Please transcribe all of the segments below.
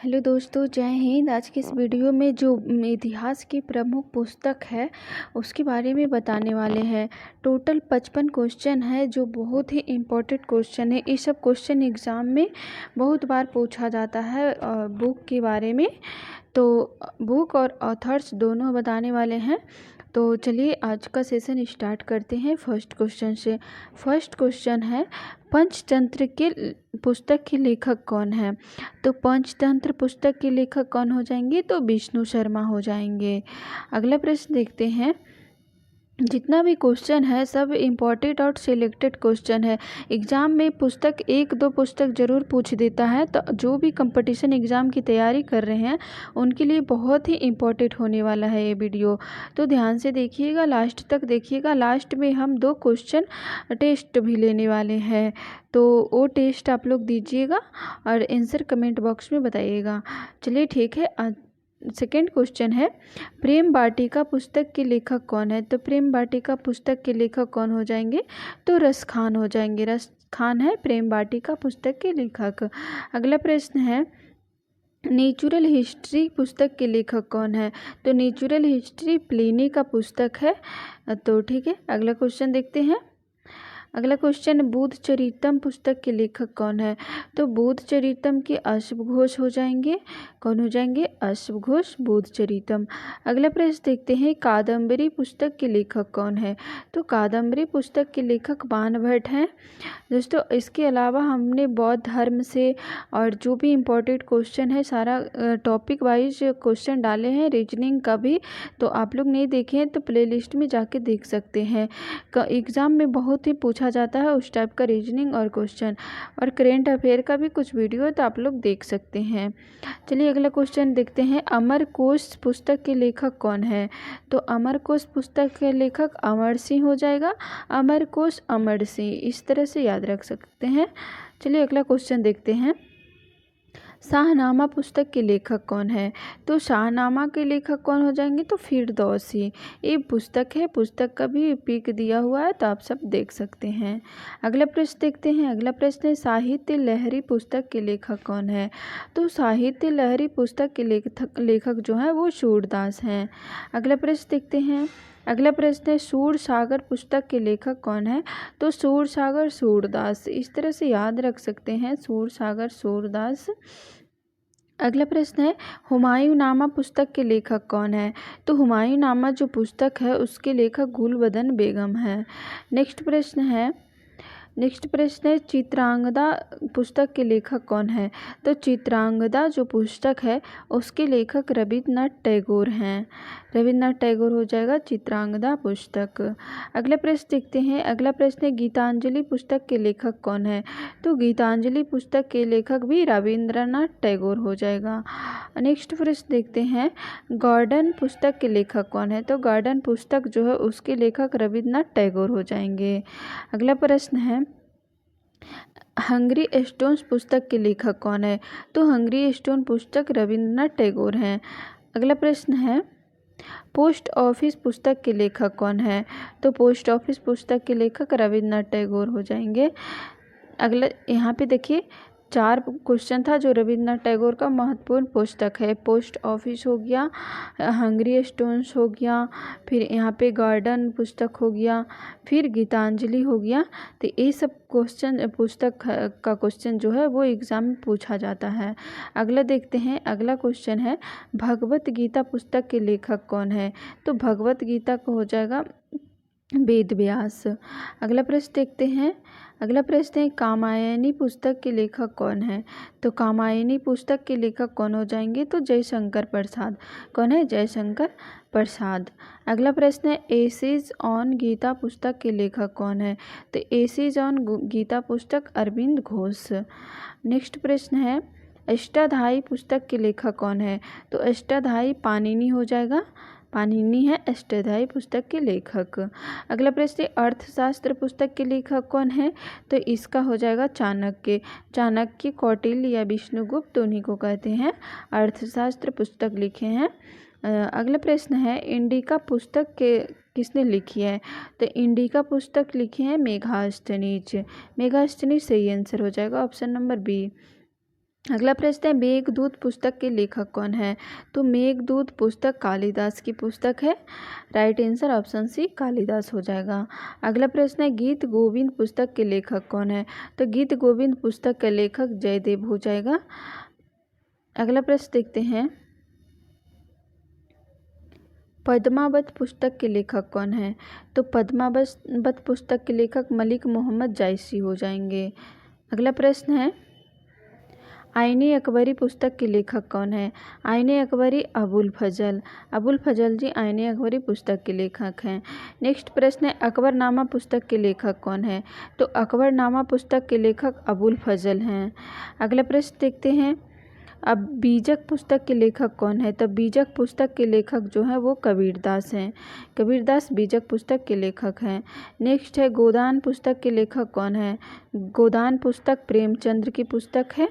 Hello दोस्तों, जय हिंद। आज की इस वीडियो में जो इतिहास की प्रमुख पुस्तक है उसके बारे में बताने वाले हैं। टोटल 55 क्वेश्चन है जो बहुत ही इम्पोर्टेंट क्वेश्चन है। ये सब क्वेश्चन एग्ज़ाम में बहुत बार पूछा जाता है बुक के बारे में। तो बुक और ऑथर्स दोनों बताने वाले हैं। तो चलिए आज का सेशन स्टार्ट करते हैं फर्स्ट क्वेश्चन से। फर्स्ट क्वेश्चन है, पंचतंत्र के पुस्तक के लेखक कौन है? तो पंचतंत्र पुस्तक के लेखक कौन हो जाएंगे? तो विष्णु शर्मा हो जाएंगे। अगला प्रश्न देखते हैं। जितना भी क्वेश्चन है सब इम्पोर्टेंट और सिलेक्टेड क्वेश्चन है। एग्ज़ाम में पुस्तक एक दो पुस्तक ज़रूर पूछ देता है, तो जो भी कंपटीशन एग्ज़ाम की तैयारी कर रहे हैं उनके लिए बहुत ही इम्पोर्टेंट होने वाला है ये वीडियो। तो ध्यान से देखिएगा, लास्ट तक देखिएगा। लास्ट में हम 2 क्वेश्चन टेस्ट भी लेने वाले हैं, तो वो टेस्ट आप लोग दीजिएगा और आंसर कमेंट बॉक्स में बताइएगा। चलिए ठीक है। सेकेंड क्वेश्चन है, प्रेम वाटिका पुस्तक के लेखक कौन है? तो प्रेम वाटिका पुस्तक के लेखक कौन हो जाएंगे? तो रस खान हो जाएंगे। रस खान है प्रेम वाटिका पुस्तक के लेखक। अगला प्रश्न है, नेचुरल हिस्ट्री पुस्तक के लेखक कौन है? तो नेचुरल हिस्ट्री प्लिनी का पुस्तक है। तो ठीक है, अगला क्वेश्चन देखते हैं। अगला क्वेश्चन, बुद्ध चरितम पुस्तक के लेखक कौन है? तो बुद्ध चरितम के अश्व घोष हो जाएंगे। कौन हो जाएंगे? अश्व घोष बुद्ध चरितम। अगला प्रश्न देखते हैं, कादम्बरी पुस्तक के लेखक कौन है? तो कादम्बरी पुस्तक के लेखक बाणभट्ट हैं। दोस्तों इसके अलावा हमने बौद्ध धर्म से और जो भी इम्पोर्टेंट क्वेश्चन है सारा टॉपिक वाइज क्वेश्चन डाले हैं, रीजनिंग का भी। तो आप लोग नहीं देखे हैं तो प्लेलिस्ट में जाके देख सकते हैं। एग्ज़ाम में बहुत ही पूछा जाता है उस टाइप का रीजनिंग और क्वेश्चन, और करेंट अफेयर का भी कुछ वीडियो तो आप लोग देख सकते हैं। चलिए अगला क्वेश्चन देखते हैं, अमरकोश पुस्तक के लेखक कौन है? तो अमरकोश पुस्तक के लेखक अमर सिंह हो जाएगा। अमरकोश अमर सिंह, इस तरह से याद रख सकते हैं। चलिए अगला क्वेश्चन देखते हैं, शाहनामा पुस्तक के लेखक कौन है? तो शाहनामा के लेखक कौन हो जाएंगे? तो फिरदौसी। ये पुस्तक है, पुस्तक का भी पिक दिया हुआ है तो आप सब देख सकते हैं। अगला प्रश्न देखते हैं। अगला प्रश्न है, साहित्य लहरी पुस्तक के लेखक कौन है? तो साहित्य लहरी पुस्तक के लेखक जो है वो सूरदास हैं। अगला प्रश्न देखते हैं। अगला प्रश्न है, सूरसागर पुस्तक के लेखक कौन है? तो सूरसागर सूरदास, इस तरह से याद रख सकते हैं, सूरसागर सूरदास। अगला प्रश्न है, हुमायूंनामा पुस्तक के लेखक कौन है? तो हुमायूंनामा जो पुस्तक है उसके लेखक गुलबदन बेगम है। नेक्स्ट प्रश्न है, चित्रांगदा पुस्तक के लेखक कौन है? तो चित्रांगदा जो पुस्तक है उसके लेखक रविन्द्रनाथ टैगोर हैं। रविन्द्रनाथ टैगोर हो जाएगा चित्रांगदा पुस्तक। अगला प्रश्न देखते हैं। अगला प्रश्न है, गीतांजलि पुस्तक के लेखक कौन है? तो गीतांजलि पुस्तक के लेखक भी रविन्द्रनाथ टैगोर हो जाएगा। नेक्स्ट प्रश्न देखते हैं, गार्डन पुस्तक के लेखक कौन है? तो गार्डन पुस्तक जो है उसके लेखक रविन्द्रनाथ टैगोर हो जाएंगे। अगला प्रश्न है, हंगरी स्टोन्स पुस्तक के लेखक कौन है? तो हंगरी स्टोन पुस्तक रविन्द्रनाथ टैगोर हैं। अगला प्रश्न है, पोस्ट ऑफिस पुस्तक के लेखक कौन है? तो पोस्ट ऑफिस पुस्तक के लेखक रविन्द्रनाथ टैगोर हो जाएंगे। अगला यहाँ पे देखिए 4 क्वेश्चन था जो रविन्द्रनाथ टैगोर का महत्वपूर्ण पुस्तक है। पोस्ट ऑफिस हो गया, हंगरी स्टोन्स हो गया, फिर यहाँ पे गार्डन पुस्तक हो गया, फिर गीतांजलि हो गया। तो ये सब क्वेश्चन पुस्तक का क्वेश्चन जो है वो एग्ज़ाम में पूछा जाता है। अगला देखते हैं। अगला क्वेश्चन है, भगवत गीता पुस्तक के लेखक कौन है? तो भगवत गीता को हो जाएगा वेद व्यास। अगला प्रश्न देखते हैं। अगला प्रश्न है, कामायनी पुस्तक के लेखक कौन है? तो कामायनी पुस्तक के लेखक कौन हो जाएंगे? तो जयशंकर प्रसाद। कौन है? जयशंकर प्रसाद। अगला प्रश्न है, एसेज ऑन गीता पुस्तक के लेखक कौन है? तो एसेज ऑन गीता पुस्तक अरविंद घोष। नेक्स्ट प्रश्न है, अष्टाध्यायी पुस्तक के लेखक कौन है? तो अष्टाध्यायी पाणिनि हो जाएगा। पाणिनि है अष्टाध्यायी पुस्तक के लेखक। अगला प्रश्न है, अर्थशास्त्र पुस्तक के लेखक कौन है? तो इसका हो जाएगा चाणक्य। चाणक्य, कौटिल्य या विष्णुगुप्त उन्हीं को कहते हैं अर्थशास्त्र पुस्तक लिखे हैं। अगला प्रश्न है, इंडिका पुस्तक के किसने लिखी है? तो इंडिका पुस्तक लिखी है मेघास्तनीज। मेघास्तनीज सही आंसर हो जाएगा ऑप्शन नंबर बी। अगला प्रश्न है मेघदूत पुस्तक के लेखक कौन है? तो मेघदूत पुस्तक कालिदास की पुस्तक है। Right answer option C Kalidas हो जाएगा। अगला प्रश्न है गीत गोविंद पुस्तक के लेखक कौन है? तो गीत गोविंद पुस्तक के लेखक जयदेव हो जाएगा। अगला प्रश्न देखते हैं पद्मावत पुस्तक के लेखक कौन है? तो पद्मावत पुस्तक के लेखक मलिक मोहम्मद जायसी हो जाएंगे। अगला प्रश्न है आईने अकबरी पुस्तक के लेखक कौन है? आईने अकबरी अबुल फजल जी आईने अकबरी पुस्तक के लेखक हैं। नेक्स्ट प्रश्न है अकबरनामा पुस्तक के लेखक कौन है? तो अकबरनामा पुस्तक के लेखक अबुल फजल हैं। अगला प्रश्न देखते हैं अब बीजक पुस्तक के लेखक कौन है? तो बीजक पुस्तक के लेखक जो है वो कबीरदास हैं। कबीरदास बीजक पुस्तक के लेखक हैं। नेक्स्ट है गोदान पुस्तक के लेखक कौन है? गोदान पुस्तक प्रेमचंद्र की पुस्तक है।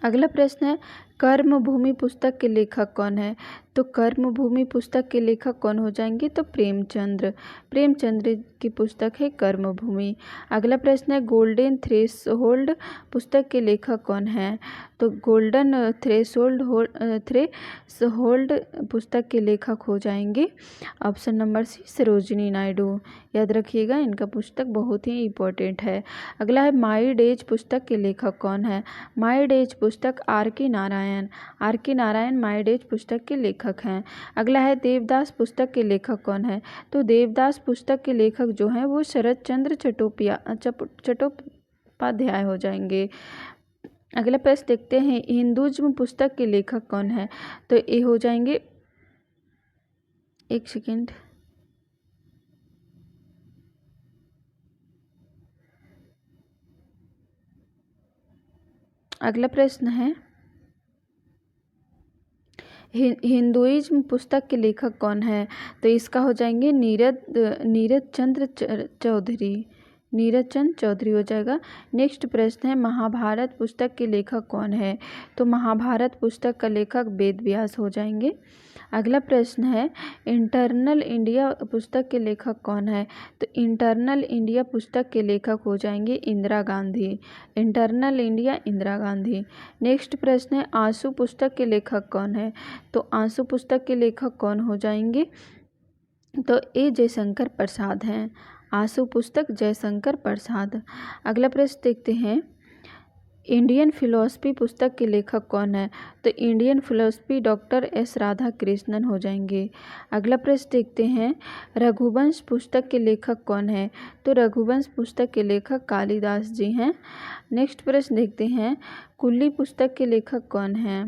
अगला प्रश्न है कर्मभूमि पुस्तक के लेखक कौन है? तो कर्मभूमि पुस्तक के लेखक कौन हो जाएंगे? तो प्रेमचंद्र की पुस्तक है कर्मभूमि। अगला प्रश्न है गोल्डन थ्रेशोल्ड पुस्तक के लेखक कौन है? तो गोल्डन थ्रेशोल्ड पुस्तक के लेखक हो जाएंगे option number C Sarojini Naidu. याद रखिएगा इनका पुस्तक बहुत ही इम्पोर्टेंट है। अगला है माई डेज पुस्तक के लेखक कौन है? माई डेज पुस्तक आर के नारायण माई डेज पुस्तक के लेखक हैं। अगला है देवदास पुस्तक के लेखक कौन है? तो देवदास पुस्तक के लेखक जो हैं वो शरद चंद्र चट्टोपाध्याय हो जाएंगे। अगला प्रश्न देखते हैं हिंदुज्म पुस्तक के लेखक कौन है? तो ये हो जाएंगे एक सेकेंड अगला प्रश्न है हिंदुइज्म पुस्तक के लेखक कौन है? तो इसका हो जाएंगे नीरज चंद्र चौधरी हो जाएगा। नेक्स्ट प्रश्न है महाभारत पुस्तक के लेखक कौन है? तो महाभारत पुस्तक का लेखक वेद व्यास हो जाएंगे। अगला प्रश्न है इंटरनल इंडिया पुस्तक के लेखक कौन है? तो इंटरनल इंडिया पुस्तक के लेखक हो जाएंगे इंदिरा गांधी। नेक्स्ट प्रश्न है आंसू पुस्तक के लेखक कौन है? तो आंसू पुस्तक के लेखक कौन हो जाएंगे? तो ए जयशंकर प्रसाद हैं। आंसू पुस्तक जयशंकर प्रसाद। अगला प्रश्न देखते हैं इंडियन फिलॉसफी पुस्तक के लेखक कौन है? तो Indian philosophy doctor S Radha Krishnan हो जाएंगे। अगला प्रश्न देखते हैं रघुवंश पुस्तक के लेखक कौन है? तो रघुवंश पुस्तक के लेखक कालिदास जी हैं। नेक्स्ट प्रश्न देखते हैं कुल्ली पुस्तक के लेखक कौन है?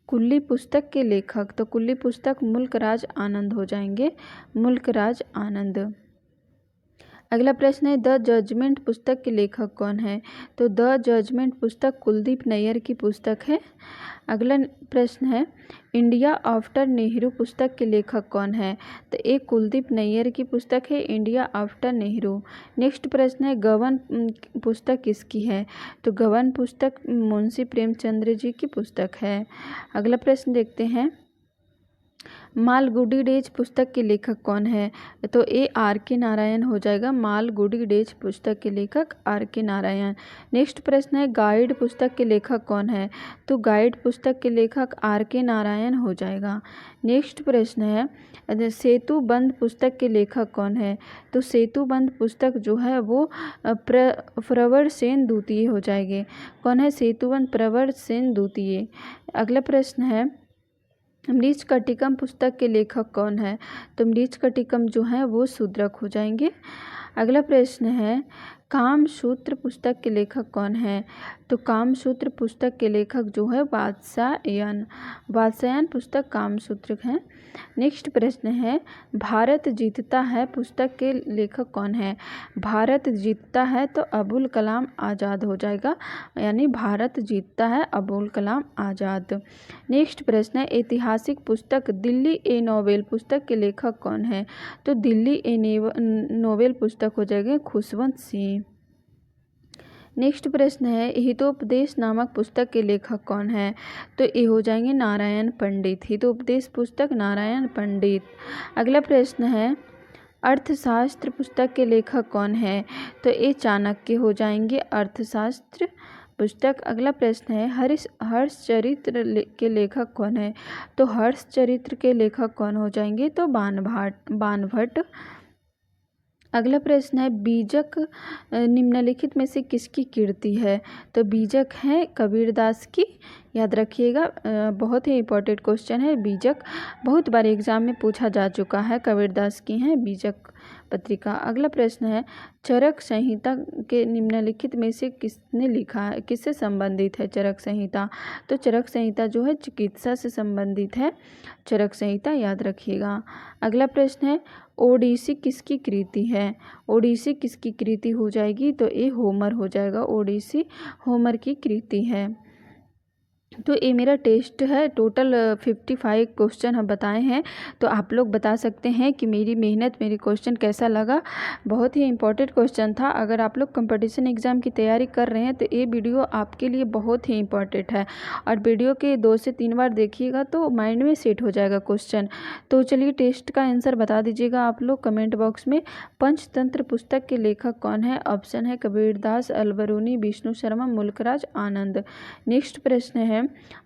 कुल्ली पुस्तक के लेखक तो कुल्ली पुस्तक मुल्कराज आनंद हो जाएंगे। अगला प्रश्न है द जजमेंट पुस्तक के लेखक कौन है? तो द जजमेंट पुस्तक कुलदीप नैयर की पुस्तक है। अगला प्रश्न है इंडिया आफ्टर नेहरू पुस्तक के लेखक कौन है? तो एक कुलदीप नैयर की पुस्तक है इंडिया आफ्टर नेहरू। नेक्स्ट प्रश्न है गबन पुस्तक किसकी है? तो गबन पुस्तक मुंशी प्रेमचंद्र जी की पुस्तक है। अगला प्रश्न देखते हैं मालगुडी डेज पुस्तक के लेखक कौन है? तो ए आर के नारायण हो जाएगा। मालगुडी डेज पुस्तक के लेखक आर के नारायण। नेक्स्ट प्रश्न है गाइड पुस्तक के लेखक कौन है? तो गाइड पुस्तक के लेखक आर के नारायण हो जाएगा। नेक्स्ट प्रश्न है सेतुबंध पुस्तक के लेखक कौन है? तो सेतुबंध पुस्तक जो है वो प्रवर सेन द्वितीय हो जाएंगे। कौन है सेतुबंध? प्रवर सेन द्वितीय। अगला प्रश्न है मृच्छकटिकम पुस्तक के लेखक कौन है? तो मृच्छकटिकम जो है वो शूद्रक हो जाएंगे। अगला प्रश्न है कामसूत्र पुस्तक के लेखक कौन है? तो कामसूत्र पुस्तक के लेखक जो है वात्स्यायन पुस्तक कामसूत्र हैं। नेक्स्ट प्रश्न है भारत जीतता है पुस्तक के लेखक कौन है? भारत जीतता है तो अबुल कलाम आज़ाद हो जाएगा, यानी भारत जीतता है अबुल कलाम आज़ाद। नेक्स्ट प्रश्न है ऐतिहासिक पुस्तक दिल्ली ए नोवेल पुस्तक के लेखक कौन है? तो दिल्ली ए नोवेल पुस्तक हो जाएगी खुशवंत सिंह। नेक्स्ट प्रश्न है हितोपदेश नामक पुस्तक के लेखक कौन है? तो ये हो जाएंगे नारायण पंडित। हितोपदेश पुस्तक नारायण पंडित। अगला प्रश्न है अर्थशास्त्र पुस्तक के लेखक कौन है? तो ये चाणक्य हो जाएंगे। अर्थशास्त्र पुस्तक। अगला प्रश्न है हर्ष चरित्र के लेखक कौन है? तो हर्ष चरित्र के लेखक कौन हो जाएंगे? तो बाणभट्ट। अगला प्रश्न है बीजक निम्नलिखित में से किसकी कीर्ति है? तो बीजक है कबीरदास की। याद रखिएगा, बहुत ही इम्पोर्टेंट क्वेश्चन है। बीजक बहुत बार एग्जाम में पूछा जा चुका है, कबीरदास की है बीजक पत्रिका। अगला प्रश्न है चरक संहिता के निम्नलिखित में से किसने लिखा है, किससे संबंधित है चरक संहिता? तो चरक संहिता जो है चिकित्सा से संबंधित है, चरक संहिता याद रखिएगा। अगला प्रश्न है ओडिसी किसकी कृति है? ओडिसी किसकी कृति हो जाएगी? तो ये होमर हो जाएगा, ओडिसी होमर की कृति है। तो ये मेरा टेस्ट है, टोटल 55 क्वेश्चन हम बताए हैं। तो आप लोग बता सकते हैं कि मेरी मेहनत, मेरी क्वेश्चन कैसा लगा। बहुत ही इम्पोर्टेंट क्वेश्चन था। अगर आप लोग कंपटीशन एग्ज़ाम की तैयारी कर रहे हैं तो ये वीडियो आपके लिए बहुत ही इम्पोर्टेंट है, और वीडियो के 2 से 3 बार देखिएगा तो माइंड में सेट हो जाएगा क्वेश्चन। तो चलिए टेस्ट का आंसर बता दीजिएगा आप लोग कमेंट बॉक्स में। पंचतंत्र पुस्तक के लेखक कौन है? ऑप्शन है कबीरदास, अलबरूनी, विष्णु शर्मा, मुल्कराज आनंद। नेक्स्ट प्रश्न है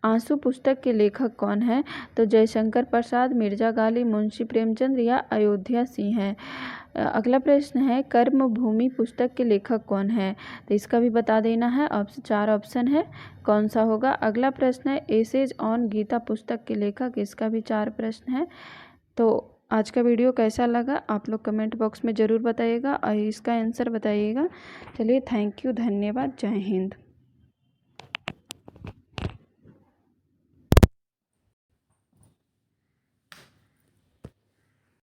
आंसू पुस्तक के लेखक कौन है? तो जयशंकर प्रसाद, मिर्जा गालिब, मुंशी प्रेमचंद या अयोध्या सिंह है। अगला प्रश्न है कर्मभूमि पुस्तक के लेखक कौन है? तो इसका भी बता देना है। 4 ऑप्शन है, कौन सा होगा? अगला प्रश्न है एसेज ऑन गीता पुस्तक के लेखक, इसका भी 4 प्रश्न है। तो आज का वीडियो कैसा लगा आप लोग कमेंट बॉक्स में ज़रूर बताइएगा और इसका आंसर बताइएगा। चलिए थैंक यू, धन्यवाद, जय हिंद।